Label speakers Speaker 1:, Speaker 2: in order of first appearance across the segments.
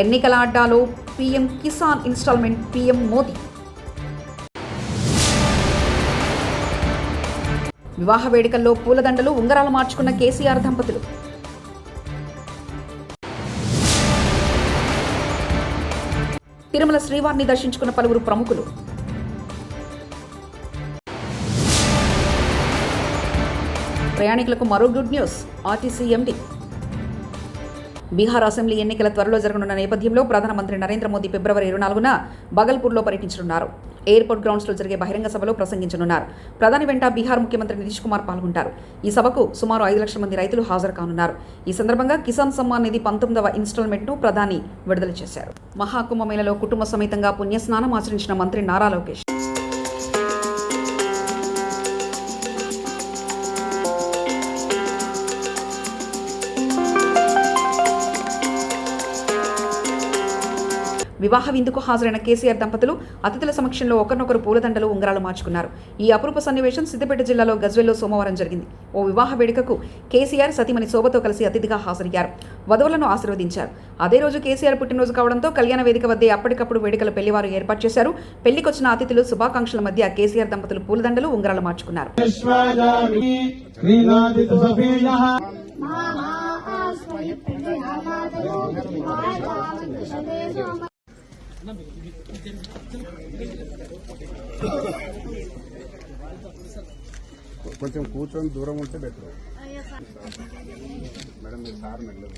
Speaker 1: ఎన్నికల అడ్డాలో PM Kisan instalment PM Modi. వివాహ వేడుకల్లో పూలదండలు ఉంగరాలు మార్చుకున్న కేసీఆర్ దంపతులు. తిరుమల శ్రీవారిని దర్శించుకున్న పలువురు ప్రముఖులు. ప్రయాణికులకు మరో good news. RTC MD. Bihar assembly ఎన్నికల త్వరలో జరగనున్న నేపథ్యంలో ప్రధానమంత్రి నరేంద్ర మోదీ ఫిబ్రవరి 24న బగల్పూర్లో పర్యటించనున్నారు. ఎయిర్పోర్ట్ గ్రౌండ్స్లో జరిగే బహిరంగ సభలో ప్రసంగించనున్నారు. ప్రధాని వెంట బీహార్ ముఖ్యమంత్రి నితీష్ కుమార్ పాల్గొంటారు. ఈ సభకు సుమారు 5 లక్షల మంది రైతులు హాజరు కానున్నారు. ఈ సందర్భంగా కిసాన్ సమ్మాన్ నిధి 19వ ఇన్స్టాల్మెంట్ను ప్రధాని విడుదల చేశారు. మహాకుంభమేళలో కుటుంబ సమేతంగా పుణ్యస్నానం ఆచరించిన మంత్రి నారా లోకేష్. వివాహ విందుకు హాజరైన కేసీఆర్ దంపతులు అతిథుల సమక్షంలో ఒకరినొకరు పూలదండలు ఉంగరాలు మార్చుకున్నారు. ఈ అపరూప సన్నివేశం సిద్దిపేట జిల్లాలో గజ్వెల్లో సోమవారం జరిగింది. ఓ వివాహ వేడుకకు కేసీఆర్ సతీమణి శోభతో కలిసి అతిథిగా హాజరయ్యారు. వధువులను ఆశీర్వదించారు. అదే రోజు కేసీఆర్ పుట్టినరోజు కావడంతో కళ్యాణ వేదిక వద్దే అప్పటికప్పుడు వేడుకల పెళ్లివారు ఏర్పాటు చేశారు. పెళ్లికొచ్చిన అతిథులు శుభాకాంక్షల మధ్య కేసీఆర్ దంపతులు పూలదండలు ఉంగరాలు మార్చుకున్నారు.
Speaker 2: కొంచెం కూర్చొని దూరం ఉంటే బెటర్. మేడం మీరు సార్ మెల్లదు.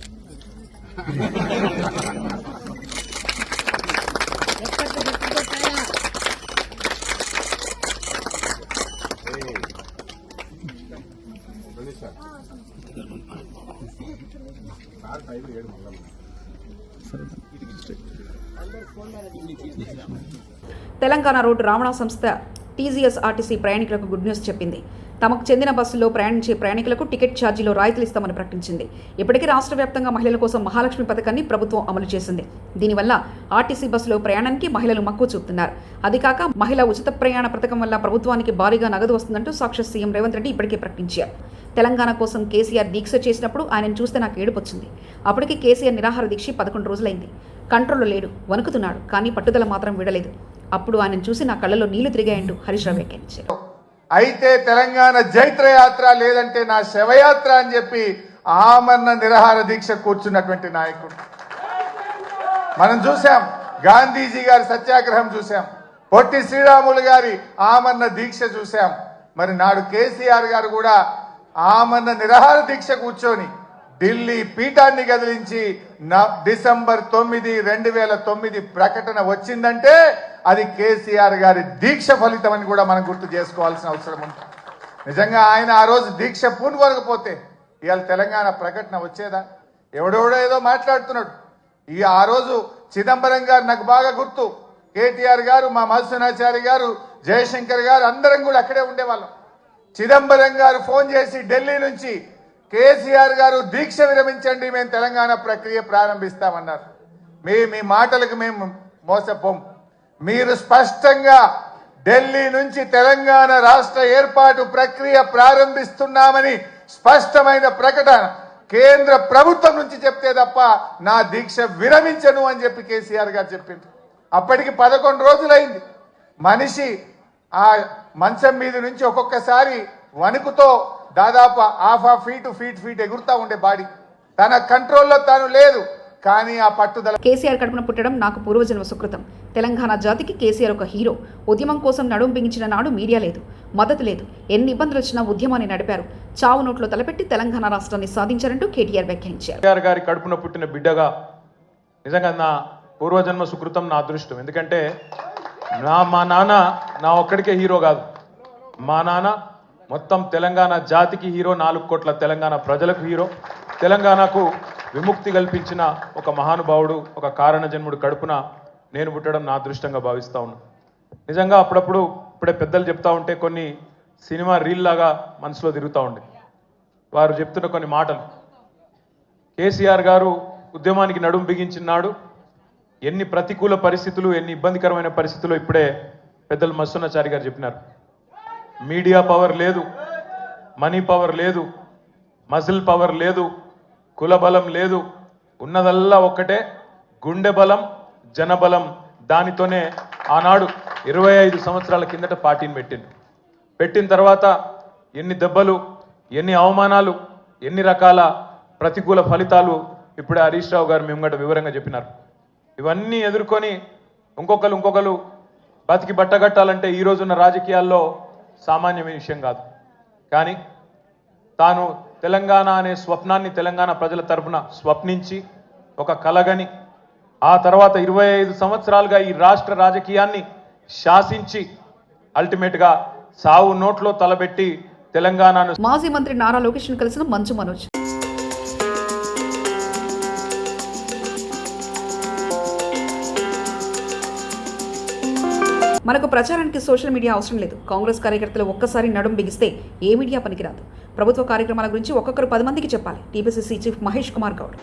Speaker 2: సార్ టైం 7 మళ్ళీ.
Speaker 1: తెలంగాణ రోడ్డు రవాణా సంస్థ టీజీఎస్ ఆర్టీసీ ప్రయాణికులకు గుడ్ న్యూస్ చెప్పింది. తమకు చెందిన బస్సుల్లో ప్రయాణించే ప్రయాణికులకు టికెట్ ఛార్జీలో రాయితీలు ఇస్తామని ప్రకటించింది. ఇప్పటికీ రాష్ట్ర వ్యాప్తంగా మహిళల కోసం మహాలక్ష్మి పథకాన్ని ప్రభుత్వం అమలు చేసింది. దీనివల్ల ఆర్టీసీ బస్సులో ప్రయాణానికి మహిళలు మక్కువ చూపుతున్నారు. అది కాక మహిళా ఉచిత ప్రయాణ పథకం వల్ల ప్రభుత్వానికి భారీగా నగదు వస్తుందంటూ సాక్షాత్ సీఎం రేవంత్ రెడ్డి ఇప్పటికే ప్రకటించారు. తెలంగాణ కోసం కేసీఆర్ దీక్ష చేసినప్పుడు ఆయనను చూస్తే నాకు ఏడుపొచ్చింది. అప్పటికి కేసీఆర్ నిరాహార దీక్ష 11 రోజులైంది. కంట్రోల్లో లేడు, వణుకుతున్నాడు, కానీ పట్టుదల మాత్రం విడలేదు. అప్పుడు ఆయనను చూసి నా కళ్ళలో నీళ్లు తిరిగాయంటూ హరీష్ రావు వ్యాఖ్యానించారు.
Speaker 3: అయితే తెలంగాణ జైత్రయాత్ర లేదంటే నా శవయాత్ర అని చెప్పి ఆమరణ నిరాహార దీక్ష కూర్చున్నటువంటి నాయకుడు మనం చూసాం. గాంధీజీ గారి సత్యాగ్రహం చూసాం. పొట్టి శ్రీరాములు గారి ఆమరణ దీక్ష చూసాం. మరి నాడు కేసీఆర్ గారు కూడా ఆమరణ నిరాహార దీక్ష కూర్చొని ఢిల్లీ పీఠాన్ని కదిలించి డిసెంబర్ 9, 2009 ప్రకటన వచ్చిందంటే అది కేసీఆర్ గారి దీక్ష ఫలితం అని కూడా మనం గుర్తు చేసుకోవాల్సిన అవసరం ఉంది. నిజంగా ఆయన ఆ రోజు దీక్ష పూనుకోకపోతే ఇవాళ తెలంగాణ ప్రకటన వచ్చేదా? ఎవడెవడో ఏదో మాట్లాడుతున్నాడు. ఆ రోజు చిదంబరం గారు నాకు బాగా గుర్తు. కేటీఆర్ గారు, మా మధుసూనాచారి గారు, జయశంకర్ గారు అందరం కూడా అక్కడే ఉండేవాళ్ళం. చిదంబరం గారు ఫోన్ చేసి ఢిల్లీ నుంచి కేసీఆర్ గారు దీక్ష విరమించండి, మేము తెలంగాణ ప్రక్రియ ప్రారంభిస్తామన్నారు. మీ మాటలకు మేము మోసపోం. మీరు స్పష్టంగా ఢిల్లీ నుంచి తెలంగాణ రాష్ట్ర ఏర్పాటు ప్రక్రియ ప్రారంభిస్తున్నామని స్పష్టమైన ప్రకటన కేంద్ర ప్రభుత్వం నుంచి చెప్తే తప్ప నా దీక్ష విరమించను అని చెప్పి కేసీఆర్ గారు చెప్పింది. అప్పటికి 11 రోజులైంది. మనిషి ఆ మంచం మీద నుంచి ఒక్కొక్కసారి వణుకుతో దాదాపు ½ ఫీట్ ఎగురుతా ఉండే బాడీ తన కంట్రోల్లో తాను లేదు. కానీ ఆ పట్టుదల.
Speaker 1: కేసీఆర్ కడుపున పుట్టడం నాకు పూర్వజన్మ సుకృతం. తెలంగాణ జాతికి కేసీఆర్ ఒక హీరో. ఉద్యమం కోసం నడుం బిగించిన నాడు మీడియా లేదు, మద్దతు లేదు. ఎన్ని ఇబ్బందులు వచ్చినా ఉద్యమాన్ని నడిపారు. చావు నోట్లో తలపెట్టి తెలంగాణ రాష్ట్రాన్ని సాధించారంటూ కేటీఆర్ వ్యాఖ్యానించారు.
Speaker 4: కేసీఆర్ గారి కడుపున పుట్టిన బిడ్డగా నిజంగా నా పూర్వజన్మ సుకృతం, నా అదృష్టం. ఎందుకంటే మా నాన్న నా ఒక్కడికే హీరో కాదు. మా నాన్న మొత్తం తెలంగాణ జాతికి హీరో, 4 కోట్ల తెలంగాణ ప్రజలకు హీరో. తెలంగాణకు విముక్తి కల్పించిన ఒక మహానుభావుడు, ఒక కారణ జన్ముడు కడుపున నేను పుట్టడం నా అదృష్టంగా భావిస్తూ ఉన్నాను. నిజంగా అప్పుడప్పుడు ఇప్పుడే పెద్దలు చెప్తా ఉంటే కొన్ని సినిమా రీల్ లాగా మనసులో తిరుగుతూ ఉండే. వారు చెప్తున్న కొన్ని మాటలు. కేసీఆర్ గారు ఉద్యమానికి నడుం బిగించినాడు. ఎన్ని ప్రతికూల పరిస్థితులు, ఎన్ని ఇబ్బందికరమైన పరిస్థితులు ఇప్పుడే పెద్దలు మధుసూనాచారి గారు చెప్పినారు. మీడియా పవర్ లేదు, మనీ పవర్ లేదు, మజిల్ పవర్ లేదు, కుల బలం లేదు. ఉన్నదల్లా ఒక్కటే గుండె బలం, జనబలం దానితోనే ఆనాడు 25 సంవత్సరాల కిందట పార్టీని పెట్టిన తర్వాత ఎన్ని దెబ్బలు, ఎన్ని అవమానాలు, ఎన్ని రకాల ప్రతికూల ఫలితాలు ఇప్పుడు హరీష్ రావు గారు మేము వివరంగా చెప్పినారు. ఇవన్నీ ఎదుర్కొని ఇంకొకరు బతికి బట్టగట్టాలంటే ఈ రోజున్న రాజకీయాల్లో సామాన్యమైన విషయం కాదు. కానీ తాను తెలంగాణ అనే స్వప్నాన్ని తెలంగాణ ప్రజల తరపున స్వప్నించి ఒక కలగని ఆ తర్వాత 25 సంవత్సరాలుగా ఈ రాష్ట్ర రాజకీయాన్ని శాసించి అల్టిమేట్గా సావు నోట్లో తలబెట్టి తెలంగాణను
Speaker 1: మాజీ మంత్రి నారా లోకేష్ను కలిసిన మంచు మనోజ్. మనకు ప్రచారానికి సోషల్ మీడియా అవసరం లేదు. కాంగ్రెస్ కార్యకర్తలు ఒక్కసారి నడుం బిగిస్తే ఏ మీడియా పనికిరాదు. ప్రభుత్వ కార్యక్రమాల గురించి ఒక్కొక్కరు 10 మందికి చెప్పాలి. TPCC chief Mahesh Kumar Goud.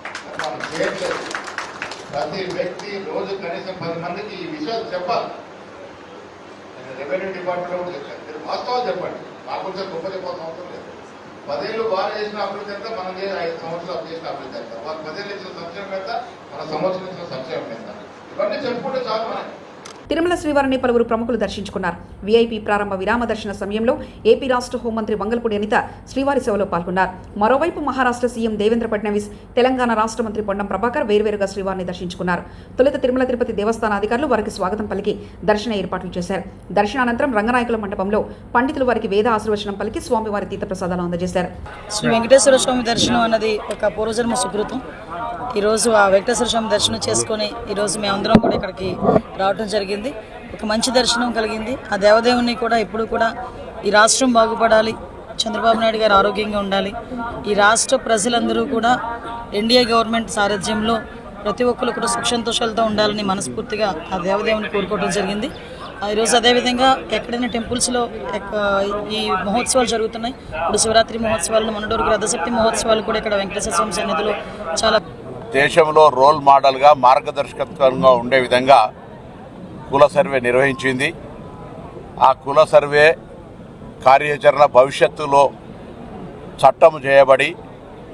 Speaker 5: ప్రతి వ్యక్తి రోజు కనీసం 10 మందికి ఈ విషయాలు చెప్పాలి. రెవెన్యూ డిపార్ట్మెంట్ కూడా చెప్పాలి. మీరు వాస్తవాలు చెప్పండి. మా కొంచెం గొప్ప చెప్పాల్సిన అవసరం లేదు. 10 ఏళ్ళు బాగా చేసిన అభివృద్ధి ఎంత, మనం 5 సంవత్సరాలు చేసిన అభివృద్ధి ఎంత, వాళ్ళు 10 ఏళ్ళు ఇచ్చిన సంక్షేమం ఎంత, మన సంవత్సరం ఇచ్చిన సంక్షేమం ఎంత, ఇవన్నీ చెప్పుకుంటే చాలు మనకి.
Speaker 1: తిరుమల శ్రీవారిని పలువురు ప్రముఖులు దర్శించుకున్నారు. వీఐపీ ప్రారంభ విరామ దర్శన సమయంలో ఏపీ రాష్ట్ర హోంమంత్రి వంగలపూడి అనిత శ్రీవారి సేవలో పాల్గొన్నారు. మరోవైపు మహారాష్ట్ర సీఎం దేవేంద్ర ఫడ్నవీస్, తెలంగాణ రాష్ట్ర మంత్రి పొన్నం ప్రభాకర్ వేర్వేరుగా శ్రీవారిని దర్శించుకున్నారు. తొలుత తిరుమల తిరుపతి దేవస్థాన అధికారులు వారికి స్వాగతం పలికి దర్శన ఏర్పాట్లు చేశారు. దర్శనానంతరం రంగనాయకుల మండపంలో పండితులు వారికి వేద ఆశీర్వచనం పలికి స్వామివారి తీర్థప్రసాదాలు అందజేశారు.
Speaker 6: శ్రీ వెంకటేశ్వర స్వామి దర్శనం అన్నది ఒక పూర్వజన్మ సుకృతం. ఈరోజు ఆ వెంకటేశ్వర స్వామి దర్శనం చేసుకొని ఈరోజు మేమందరం కూడా ఇక్కడికి రావడం జరిగింది. ఒక మంచి దర్శనం కలిగింది. ఆ దేవదేవుని కూడా ఎప్పుడు కూడా ఈ రాష్ట్రం బాగుపడాలి, చంద్రబాబు నాయుడు గారు ఆరోగ్యంగా ఉండాలి, ఈ రాష్ట్ర ప్రజలందరూ కూడా ఎన్డీఏ గవర్నమెంట్ సారథ్యంలో ప్రతి ఒక్కరు కూడా సుఖ సంతోషాలతో ఉండాలని మనస్ఫూర్తిగా ఆ దేవదేవుని కోరుకోవడం జరిగింది. ఈరోజు అదేవిధంగా ఎక్కడైనా టెంపుల్స్లో ఈ మహోత్సవాలు జరుగుతున్నాయి. ఇప్పుడు శివరాత్రి మహోత్సవాలు, మొన్నటి రథసప్తి మహోత్సవాలు కూడా ఇక్కడ వెంకటేశ్వర స్వామి సన్నిధిలో చాలా
Speaker 5: దేశంలో రోల్ మోడల్గా మార్గదర్శకత్వంగా ఉండే విధంగా కుల సర్వే నిర్వహించింది. ఆ కుల సర్వే కార్యాచరణ భవిష్యత్తులో చట్టం చేయబడి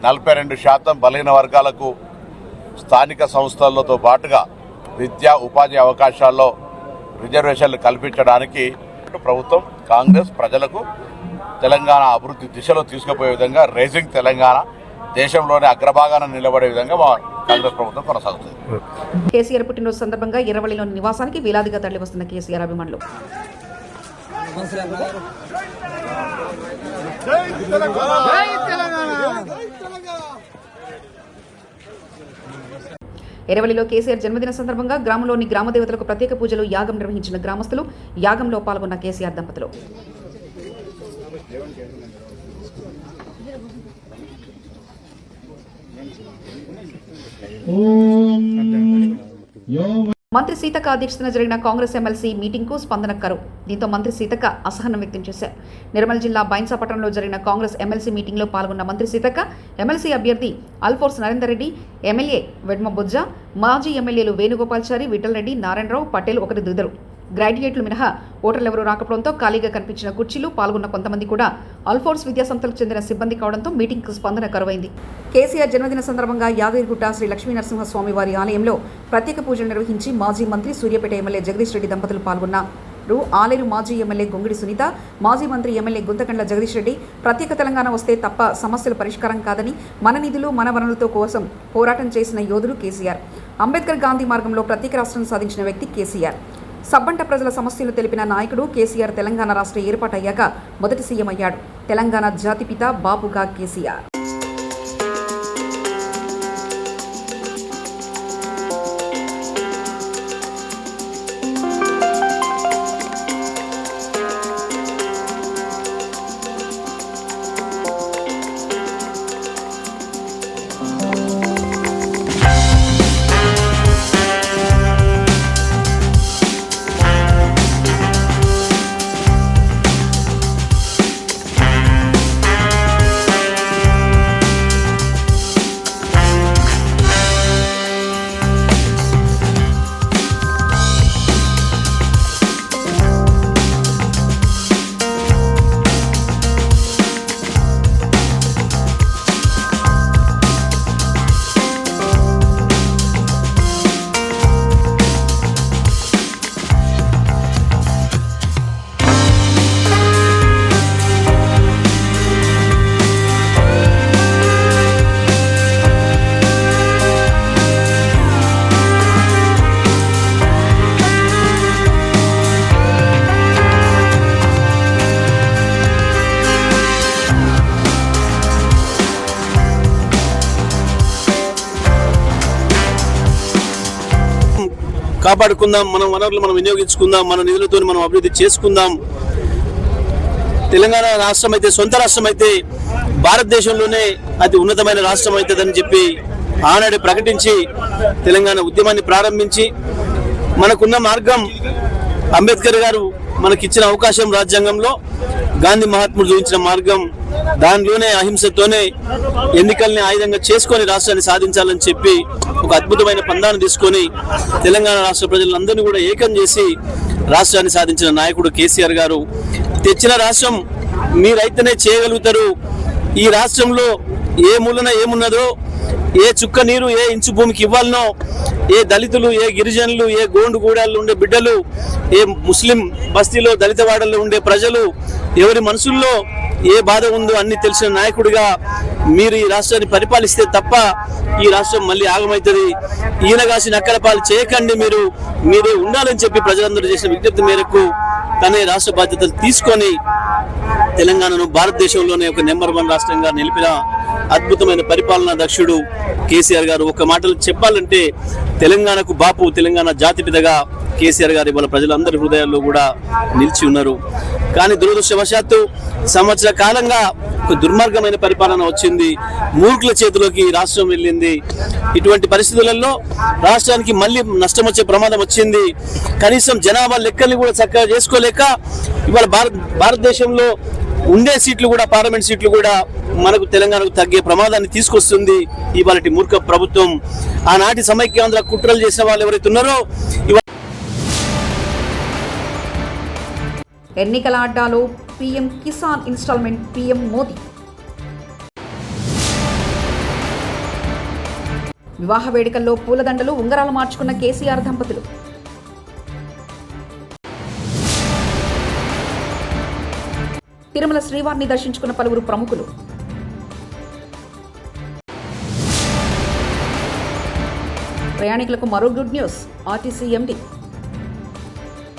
Speaker 5: 42% బలహీన వర్గాలకు స్థానిక సంస్థలతో పాటుగా విద్యా ఉపాధి అవకాశాల్లో రిజర్వేషన్లు కల్పించడానికి ప్రభుత్వం కాంగ్రెస్ ప్రజలకు తెలంగాణ అభివృద్ధి దిశలో తీసుకుపోయే విధంగా రైజింగ్ తెలంగాణ దేశంలోనే అగ్రభాగాన నిలబడే విధంగా మా కాంగ్రెస్ ప్రభుత్వం కొనసాగుతుంది.
Speaker 1: కేసీఆర్ పుట్టినరోజు సందర్భంగా ఎర్రవల్లిలోని నివాసానికి వేలాదిగా తరలి వస్తున్న కేసీఆర్ అభిమానులు. ఎర్రవల్లిలో కేసీఆర్ జన్మదిన సందర్భంగా గ్రామంలోని గ్రామదేవతలకు ప్రత్యేక పూజలు, యాగం నిర్వహించిన గ్రామస్తులు, యాగంలో పాల్గొన్న కేసీఆర్ దంపతులు. మంత్రి సీతక్క అధ్యక్షతన జరిగిన కాంగ్రెస్ ఎమ్మెల్సీ మీటింగ్కు స్పందన కరువు. దీంతో మంత్రి సీతక్క అసహనం వ్యక్తం చేశారు. నిర్మల్ జిల్లా బైన్సాపట్నంలో జరిగిన కాంగ్రెస్ ఎమ్మెల్సీ మీటింగ్లో పాల్గొన్న మంత్రి సీతక్క ఎమ్మెల్సీ అభ్యర్థి అల్ఫోర్స్ నరేందర్ రెడ్డి, ఎమ్మెల్యే వెడ్మ బుజ్జ, మాజీ ఎమ్మెల్యేలు వేణుగోపాల్చారి, విఠల్ రెడ్డి, నారాయణరావు, పటేల్ ఒకరి దిద్దరు. గ్రాడ్యుయేట్లు మినహా ఓటర్లు ఎవరూ రాకపోవడంతో ఖాళీగా కనిపించిన కుర్చీలు, పాల్గొన్న కొంతమంది కూడా అల్ఫోర్స్ విద్యాసంస్థలకు చెందిన సిబ్బంది కావడంతో మీటింగ్కు స్పందన కరువైంది. కేసీఆర్ జన్మదిన సందర్భంగా యాదగిరిగుట్ట శ్రీ లక్ష్మీనరసింహస్వామి వారి ఆలయంలో ప్రత్యేక పూజలు నిర్వహించి మాజీ మంత్రి సూర్యాపేట ఎమ్మెల్యే జగదీష్ రెడ్డి దంపతులు పాల్గొన్నారు. ఆలేరు మాజీ ఎమ్మెల్యే గొంగిడి సునీత, మాజీ మంత్రి ఎమ్మెల్యే గుంతకండ్ల జగదీష్ రెడ్డి ప్రత్యేక తెలంగాణ వస్తే తప్ప సమస్యలు పరిష్కారం కాదని, మన నిధులు మన వనరులతో కోసం పోరాటం చేసిన యోధుడు కేసీఆర్. అంబేద్కర్ గాంధీ మార్గంలో ప్రత్యేక రాష్ట్రం సాధించిన వ్యక్తి కేసీఆర్. సబ్బంట ప్రజల సమస్యలు తెలిపిన నాయకుడు కేసీఆర్. తెలంగాణ రాష్ట్ర ఏర్పాటయ్యాక మొదటి సీఎం అయ్యాడు. తెలంగాణ జాతిపిత బాపుగా కేసీఆర్.
Speaker 7: కాపాడుకుందాం, మన వనరులు మనం వినియోగించుకుందాం, మన నిధులతో మనం అభివృద్ధి చేసుకుందాం. తెలంగాణ రాష్ట్రం అయితే సొంత రాష్ట్రం అయితే భారతదేశంలోనే అతి ఉన్నతమైన రాష్ట్రం అవుతుందని చెప్పి ఆనాడు ప్రకటించి తెలంగాణ ఉద్యమాన్ని ప్రారంభించి మనకున్న మార్గం అంబేద్కర్ గారు మనకిచ్చిన అవకాశం రాజ్యాంగంలో, గాంధీ మహాత్ముడు చూపించిన మార్గం, దానిలోనే అహింసతోనే ఎన్నికల్ని ఆయుధంగా చేసుకొని రాష్ట్రాన్ని సాధించాలని చెప్పి ఒక అద్భుతమైన పందాన్ని తీసుకొని తెలంగాణ రాష్ట్ర ప్రజలందరినీ కూడా ఏకం చేసి రాష్ట్రాన్ని సాధించిన నాయకుడు కేసీఆర్ గారు. తెచ్చిన రాష్ట్రం మీరైతేనే చేయగలుగుతారు. ఈ రాష్ట్రంలో ఏ మూలన ఏమున్నదో, ఏ చుక్క నీరు ఏ ఇంచు భూమికి ఇవ్వాలనో, ఏ దళితులు, ఏ గిరిజనులు, ఏ గోండు గూడాల్లో ఉండే బిడ్డలు, ఏ ముస్లిం బస్తీలో దళిత వాడల్లో ఉండే ప్రజలు, ఎవరి మనసుల్లో ఏ బాధ ఉందో అన్ని తెలిసిన నాయకుడిగా మీరు ఈ రాష్ట్రాన్ని పరిపాలిస్తే తప్ప ఈ రాష్ట్రం మళ్ళీ ఆగమవుతుంది. ఈయనగాసి నక్కలపాలు చేయకండి, మీరే ఉండాలని చెప్పి ప్రజలందరూ చేసిన విజ్ఞప్తి మేరకు తనే రాష్ట్ర బాధ్యతలు తీసుకొని తెలంగాణను భారతదేశంలోనే ఒక నెంబర్ 1 రాష్ట్రంగా నిలిపిన అద్భుతమైన పరిపాలనా దక్షుడు కేసీఆర్ గారు. ఒక మాటలు చెప్పాలంటే తెలంగాణకు బాపు, తెలంగాణ జాతిపితగా కేసీఆర్ గారు ఇవాళ ప్రజలందరి హృదయాల్లో కూడా నిలిచి ఉన్నారు. కానీ దురదృష్టవశాత్తు సంవత్సర కాలంగా ఒక దుర్మార్గమైన పరిపాలన వచ్చింది, మూర్ఖుల చేతిలోకి రాష్ట్రం వెళ్ళింది. ఇటువంటి పరిస్థితులలో రాష్ట్రానికి మళ్ళీ నష్టం వచ్చే ప్రమాదం వచ్చింది. కనీసం జనాభా లెక్కల్ని కూడా చక్కగా చేసుకోలేక ఇవాళ భారతదేశంలో ఉండే సీట్లు కూడా, పార్లమెంట్ సీట్లు కూడా మనకు తెలంగాణకు తగ్గే ప్రమాదాన్ని తీసుకొస్తుంది ఇవాళ మూర్ఖ ప్రభుత్వం. ఆనాటి సమైక్యాంధ్ర కుట్రలు చేసిన వాళ్ళు ఎవరైతే ఉన్నారో
Speaker 1: ఎన్నికల అడ్డాలో PM Kisan instalment PM Modi. వివాహ వేడుకల్లో పూలదండలు, ఉంగరాలు మార్చుకున్న కేసీఆర్ దంపతులు. తిరుమల శ్రీవారిని దర్శించుకున్న పలువురు ప్రముఖులు. ప్రయాణికులకు మరో గుడ్ న్యూస్. RTC MD